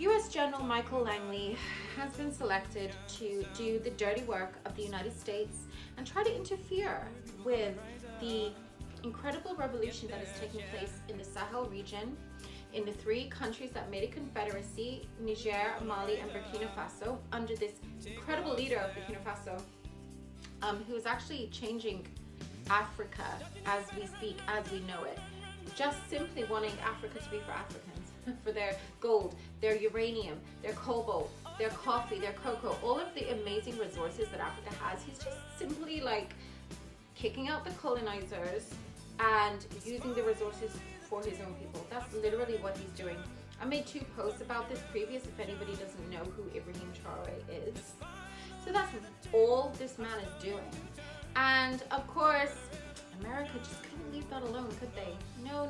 U.S. General Michael Langley has been selected to do the dirty work of the United States and try to interfere with the incredible revolution that is taking place in the Sahel region, in the three countries that made a confederacy, Niger, Mali, and Burkina Faso, under this incredible leader of Burkina Faso, who is actually changing Africa as we speak, as we know it. Just simply wanting Africa to be for Africans, for their gold, their uranium, their cobalt, their coffee, their cocoa, all of the amazing resources that Africa has. He's just simply like kicking out the colonizers and using the resources for his own people. That's literally what he's doing. I made 2 posts about this previous, if anybody doesn't know who Ibrahim Traore is. So that's all this man is doing. And of course, America just couldn't leave that alone, could they? No.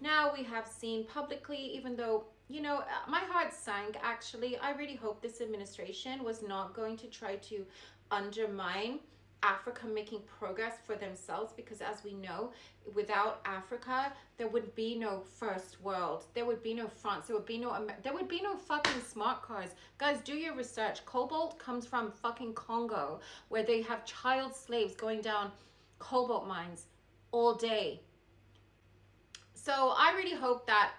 Now we have seen publicly, even though, you know, my heart sank actually. I really hope this administration was not going to try to undermine Africa making progress for themselves, because as we know, without Africa there would be no first world, there would be no France, there would be no fucking smart cars. Guys, do your research. Cobalt comes from fucking Congo, where they have child slaves going down cobalt mines all day. So I really hope that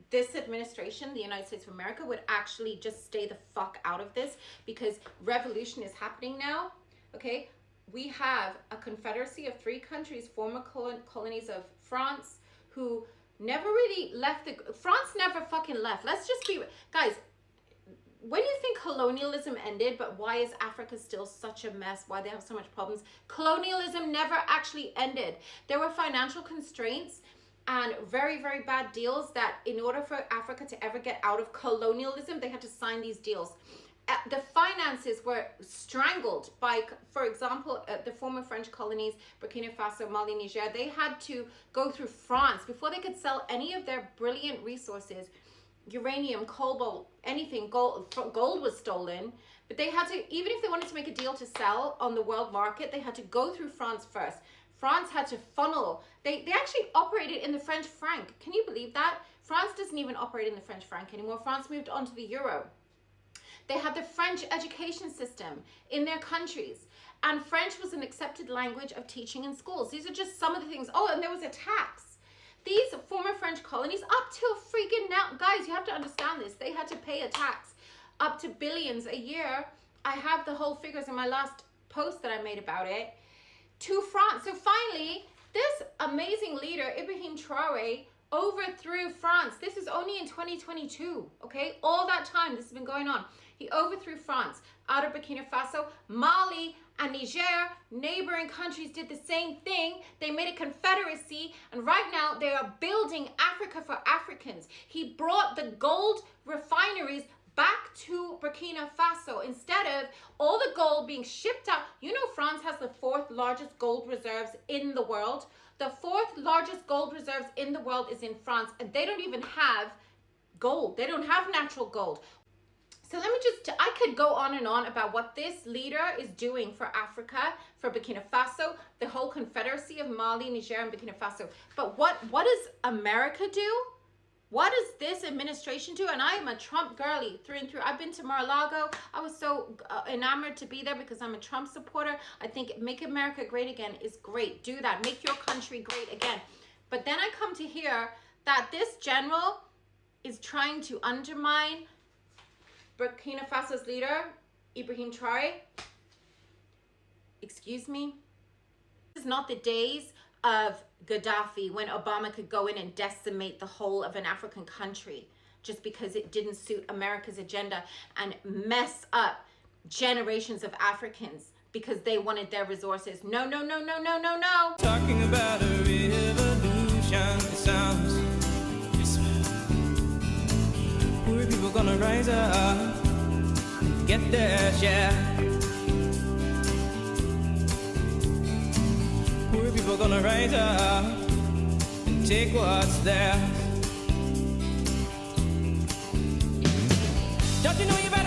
this administration, the United States of America, would actually just stay the fuck out of this, because revolution is happening now. Okay, we have a confederacy of 3 countries, former colonies of France, who never really left France never fucking left. Let's just be, guys, when you think colonialism ended, but why is Africa still such a mess? Why they have so much problems? Colonialism never actually ended. There were financial constraints and very, very bad deals that in order for Africa to ever get out of colonialism, they had to sign these deals. The finances were strangled by, for example, the former French colonies, Burkina Faso, Mali, Niger. They had to go through France before they could sell any of their brilliant resources. Uranium, cobalt, anything, gold was stolen. But they had to, even if they wanted to make a deal to sell on the world market, they had to go through France first. France had to funnel. They actually operated in the French franc. Can you believe that? France doesn't even operate in the French franc anymore. France moved on to the euro. They had the French education system in their countries, and French was an accepted language of teaching in schools. These are just some of the things. Oh, and there was a tax. These former French colonies, up till freaking now, guys, you have to understand this. They had to pay a tax up to billions a year. I have the whole figures in my last post that I made about it, to France. So finally, this amazing leader, Ibrahim Traore, overthrew France. This is only in 2022, okay? All that time this has been going on. He overthrew France. Out of Burkina Faso, Mali and Niger, neighboring countries, did the same thing. They made a confederacy, and right now they are building Africa for Africans. He brought the gold refineries back to Burkina Faso instead of all the gold being shipped out. You know, France has the 4th largest gold reserves in the world. The 4th largest gold reserves in the world is in France, and they don't even have gold. They don't have natural gold. So let me just, I could go on and on about what this leader is doing for Africa, for Burkina Faso, the whole confederacy of Mali, Niger, and Burkina Faso. But what does America do? What does this administration do? And I am a Trump girly through and through. I've been to Mar-a-Lago. I was so enamored to be there because I'm a Trump supporter. I think Make America Great Again is great. Do that. Make your country great again. But then I come to hear that this general is trying to undermine Burkina Faso's leader, Ibrahim Traore. Excuse me? This is not the days of Gaddafi when Obama could go in and decimate the whole of an African country just because it didn't suit America's agenda and mess up generations of Africans because they wanted their resources. No. Talking about a revolution, it sounds poor people gonna rise up and get their share. Poor people gonna rise up and take what's theirs. Don't you know you've